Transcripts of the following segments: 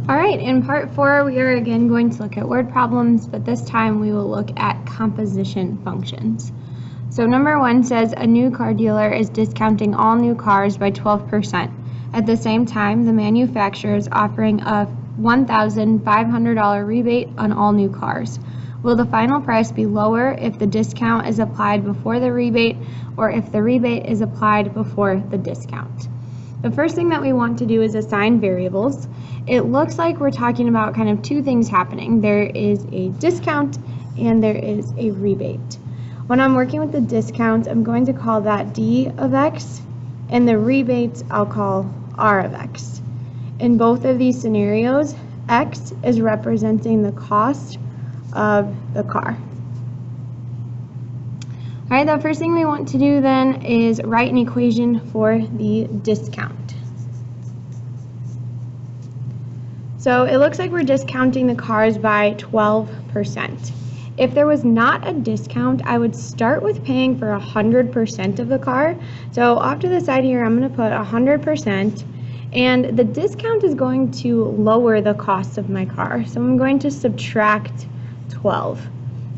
All right, in part 4, we are again going to look at word problems, but this time we will look at composition functions. So number 1 says a new car dealer is discounting all new cars by 12%. At the same time, the manufacturer is offering a $1,500 rebate on all new cars. Will the final price be lower if the discount is applied before the rebate or if the rebate is applied before the discount? The first thing that we want to do is assign variables. It looks like we're talking about kind of two things happening. There is a discount and there is a rebate. When I'm working with the discount, I'm going to call that D of X, and the rebate I'll call R of X. In both of these scenarios, X is representing the cost of the car. All right, the first thing we want to do then is write an equation for the discount. So it looks like we're discounting the cars by 12%. If there was not a discount, I would start with paying for 100% of the car. So off to the side here, I'm going to put 100%, and the discount is going to lower the cost of my car. So I'm going to subtract 12.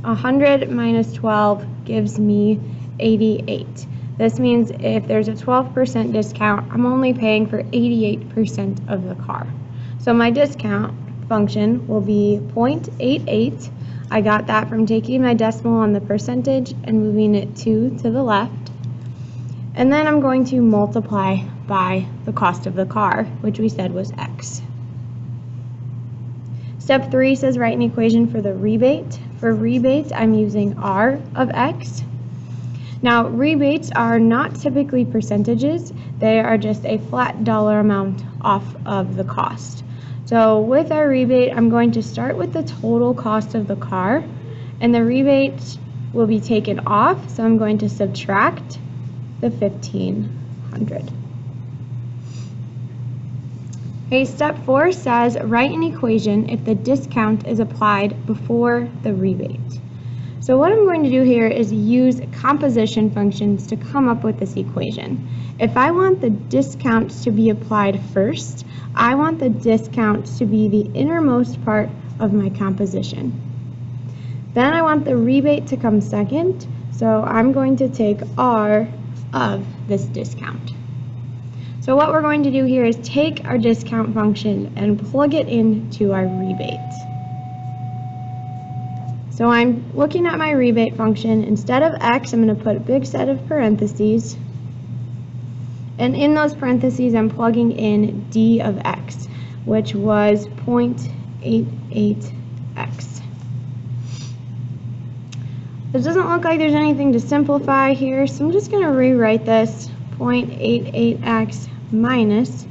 100 minus 12 gives me 88. This means if there's a 12% discount, I'm only paying for 88% of the car. So my discount function will be 0.88. I got that from taking my decimal on the percentage and moving it 2 to the left. And then I'm going to multiply by the cost of the car, which we said was X. Step 3 says write an equation for the rebate. For rebate, I'm using R of X. Now, rebates are not typically percentages. They are just a flat dollar amount off of the cost. So with our rebate, I'm going to start with the total cost of the car, and the rebate will be taken off, so I'm going to subtract the $1,500. Okay, step 4 says write an equation if the discount is applied before the rebate. So what I'm going to do here is use composition functions to come up with this equation. If I want the discount to be applied first, I want the discount to be the innermost part of my composition. Then I want the rebate to come second, so I'm going to take R of this discount. So what we're going to do here is take our discount function and plug it into our rebate. So I'm looking at my rebate function. Instead of X, I'm going to put a big set of parentheses. And in those parentheses, I'm plugging in D of X, which was 0.88X. It doesn't look like there's anything to simplify here, so I'm just going to rewrite this 0.88X minus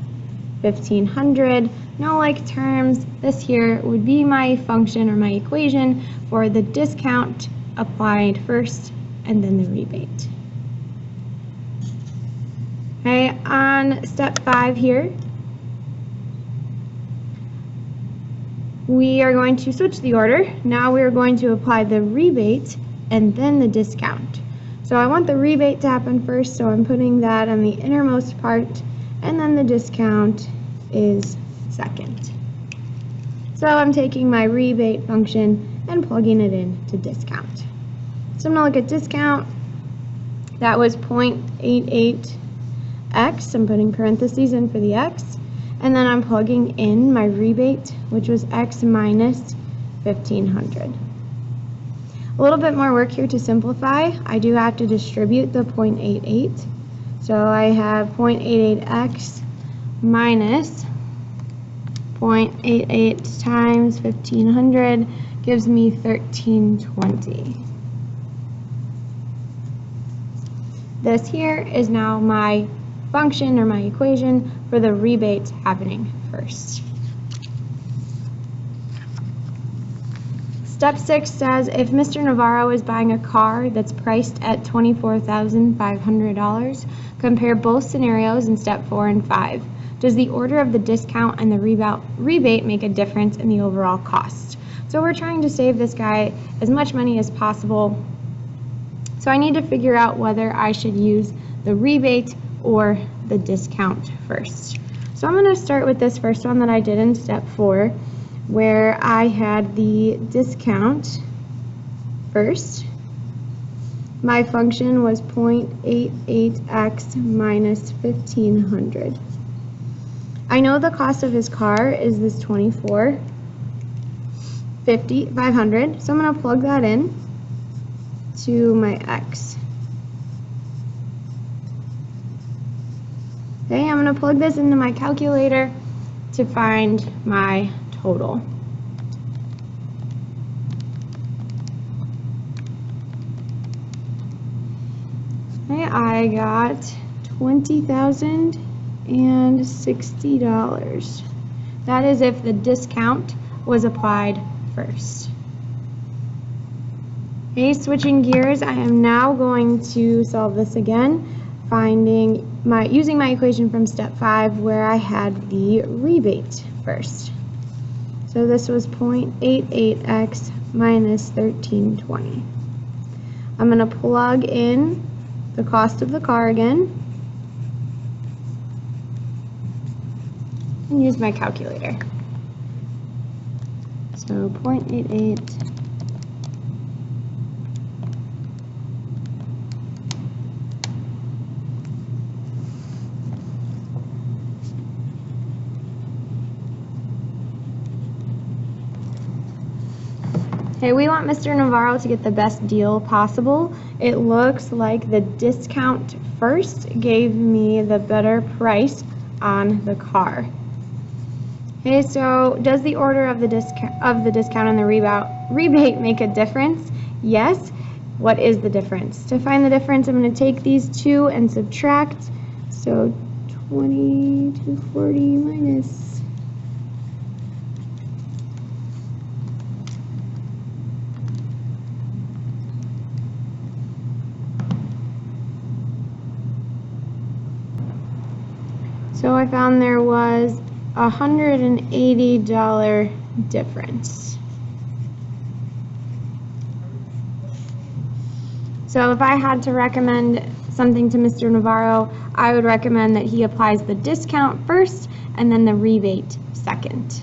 1,500. No like terms. This here would be my function or my equation for the discount applied first and then the rebate. Okay, on step 5 here, we are going to switch the order. Now we are going to apply the rebate and then the discount. So I want the rebate to happen first, so I'm putting that on the innermost part, and then the discount is second. So I'm taking my rebate function and plugging it in to discount. So I'm going to look at discount. That was 0.88X. I'm putting parentheses in for the X. And then I'm plugging in my rebate, which was X minus 1,500. A little bit more work here to simplify. I do have to distribute the 0.88. So I have 0.88X minus 0.88 times 1,500 gives me 1,320. This here is now my function or my equation for the rebate happening first. Step 6 says if Mr. Navarro is buying a car that's priced at $24,500, compare both scenarios in step 4 and 5. Does the order of the discount and the rebate make a difference in the overall cost? So we're trying to save this guy as much money as possible. So I need to figure out whether I should use the rebate or the discount first. So I'm going to start with this first one that I did in step 4, where I had the discount first. My function was 0.88x minus 1500. I know the cost of his car is this $24,500, so I'm going to plug that in to my x. Okay, I'm going to plug this into my calculator to find my total. Okay, I got $20,060. That is if the discount was applied first. Okay, switching gears, I am now going to solve this again, using my equation from step 5 where I had the rebate first. So this was 0.88x minus 1320. I'm going to plug in the cost of the car again and use my calculator. So 0.88 Okay, we want Mr. Navarro to get the best deal possible. It looks like the discount first gave me the better price on the car. Okay, so does the order of the discount and the rebate make a difference? Yes. What is the difference? To find the difference, I'm going to take these two and subtract. So 20 to 40 minus. So I found there was a $180 difference. So if I had to recommend something to Mr. Navarro, I would recommend that he applies the discount first and then the rebate second.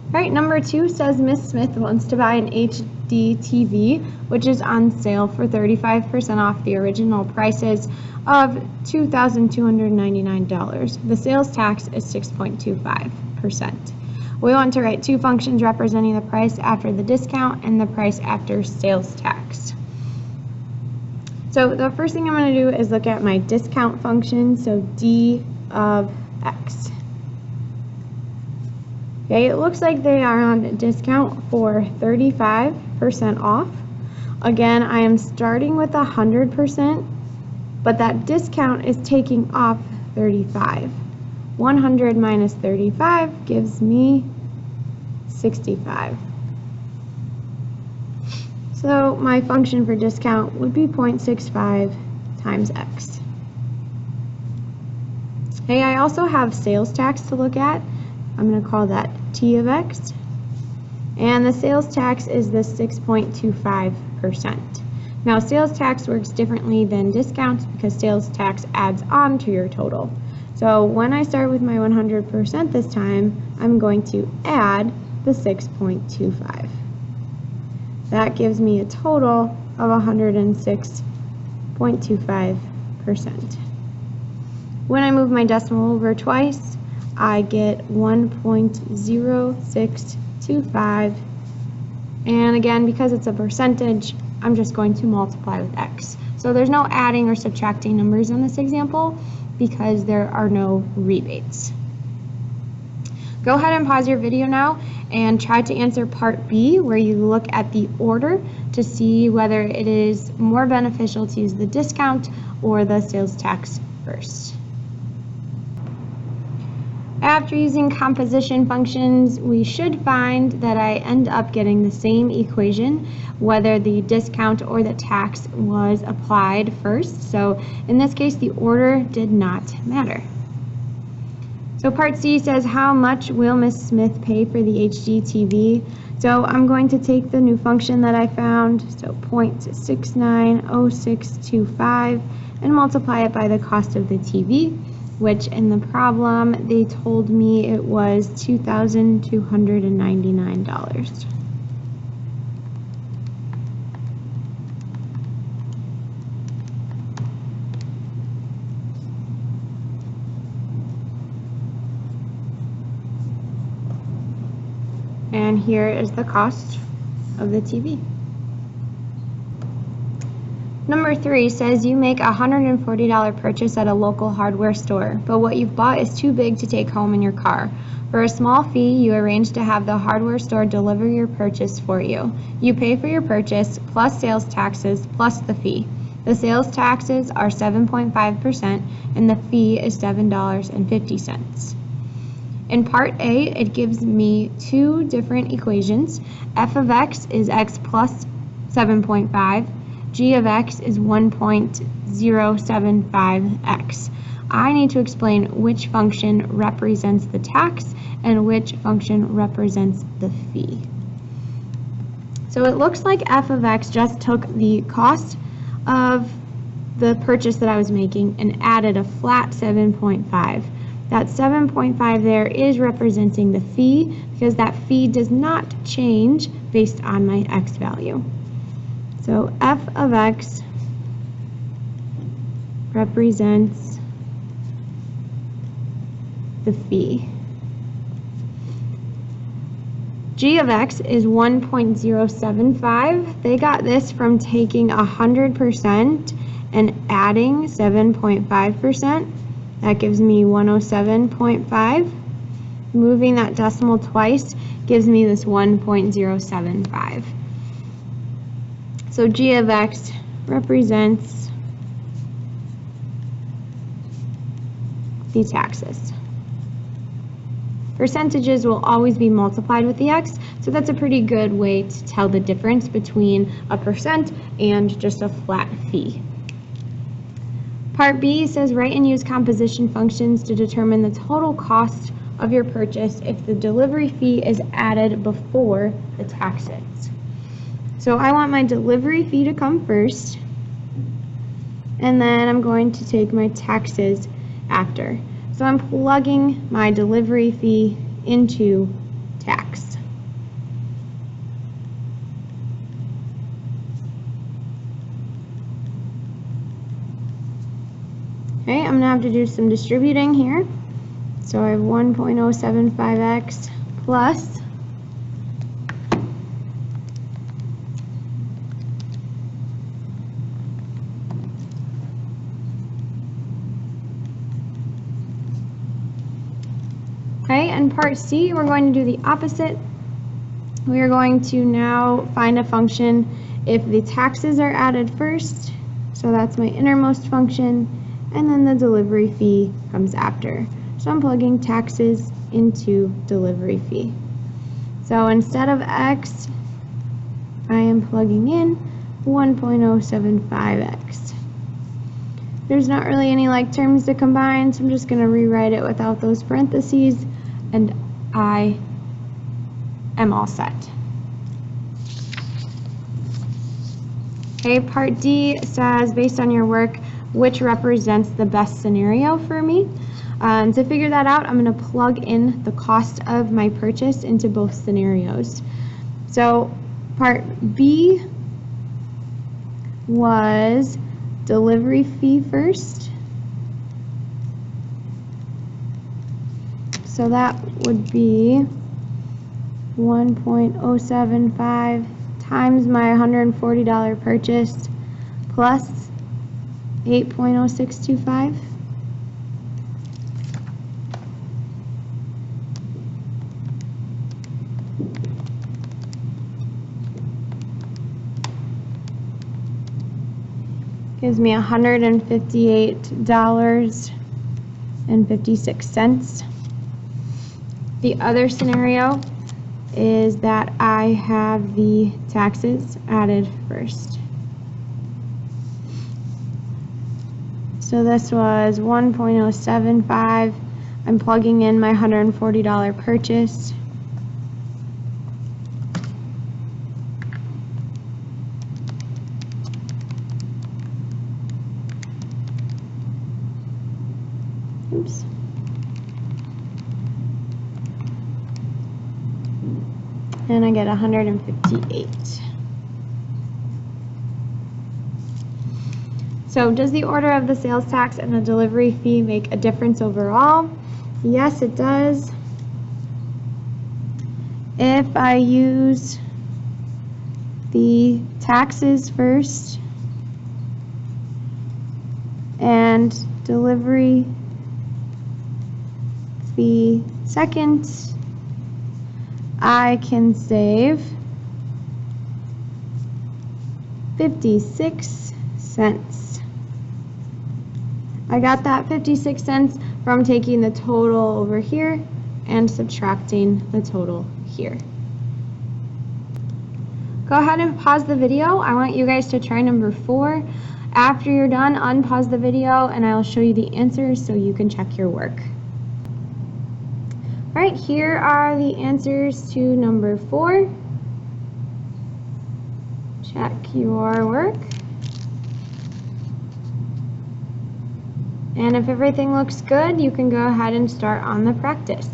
All right, number 2 says Miss Smith wants to buy an HD TV, which is on sale for 35% off the original prices of $2,299. The sales tax is 6.25%. We want to write two functions representing the price after the discount and the price after sales tax. So the first thing I'm going to do is look at my discount function, so d of x. Okay, it looks like they are on discount for 35% off. Again, I am starting with 100%, but that discount is taking off 35. 100 minus 35 gives me 65. So my function for discount would be 0.65 times x. Okay, I also have sales tax to look at. I'm going to call that T of x. And the sales tax is the 6.25%. Now, sales tax works differently than discounts because sales tax adds on to your total. So when I start with my 100% this time, I'm going to add the 6.25. That gives me a total of 106.25%. When I move my decimal over twice, I get 1.0625, and again, because it's a percentage, I'm just going to multiply with x. So there's no adding or subtracting numbers in this example because there are no rebates. Go ahead and pause your video now and try to answer part B, where you look at the order to see whether it is more beneficial to use the discount or the sales tax first. After using composition functions, we should find that I end up getting the same equation whether the discount or the tax was applied first. So in this case, the order did not matter. So part C says, how much will Miss Smith pay for the HD TV? So I'm going to take the new function that I found, so 0.690625, and multiply it by the cost of the TV, which in the problem they told me it was $2,299. And here is the cost of the TV. Number 3 says you make a $140 purchase at a local hardware store, but what you've bought is too big to take home in your car. For a small fee, you arrange to have the hardware store deliver your purchase for you. You pay for your purchase plus sales taxes plus the fee. The sales taxes are 7.5% and the fee is $7.50. In part A, it gives me two different equations. F of x is x plus 7.5. G of x is 1.075x. I need to explain which function represents the tax and which function represents the fee. So it looks like f of x just took the cost of the purchase that I was making and added a flat 7.5. That 7.5 there is representing the fee because that fee does not change based on my x value. So f of x represents the fee. G of x is 1.075. They got this from taking 100% and adding 7.5%. That gives me 107.5. Moving that decimal twice gives me this 1.075. So G of x represents the taxes. Percentages will always be multiplied with the x, so that's a pretty good way to tell the difference between a percent and just a flat fee. Part B says write and use composition functions to determine the total cost of your purchase if the delivery fee is added before the taxes. So I want my delivery fee to come first, and then I'm going to take my taxes after. So I'm plugging my delivery fee into tax. Okay, I'm going to have to do some distributing here. So I have 1.075x plus okay, and part C, we're going to do the opposite. We are going to now find a function if the taxes are added first. So that's my innermost function, and then the delivery fee comes after. So I'm plugging taxes into delivery fee. So instead of x, I am plugging in 1.075x. There's not really any like terms to combine, so I'm just going to rewrite it without those parentheses, and I am all set. Okay, part D says, based on your work, which represents the best scenario for me? To figure that out, I'm going to plug in the cost of my purchase into both scenarios. So part B was delivery fee first. So that would be 1.075 times my $140 purchase plus 8.0625. Gives me $158.56. The other scenario is that I have the taxes added first. So this was 1.075 I'm plugging in my $140 purchase. Oops. And I get 158. So does the order of the sales tax and the delivery fee make a difference overall? Yes, it does. If I use the taxes first and delivery fee second, I can save 56 cents. I got that 56 cents from taking the total over here and subtracting the total here. Go ahead and pause the video. I want you guys to try number 4. After you're done, unpause the video and I'll show you the answers so you can check your work. All right, here are the answers to number 4. Check your work. And if everything looks good, you can go ahead and start on the practice.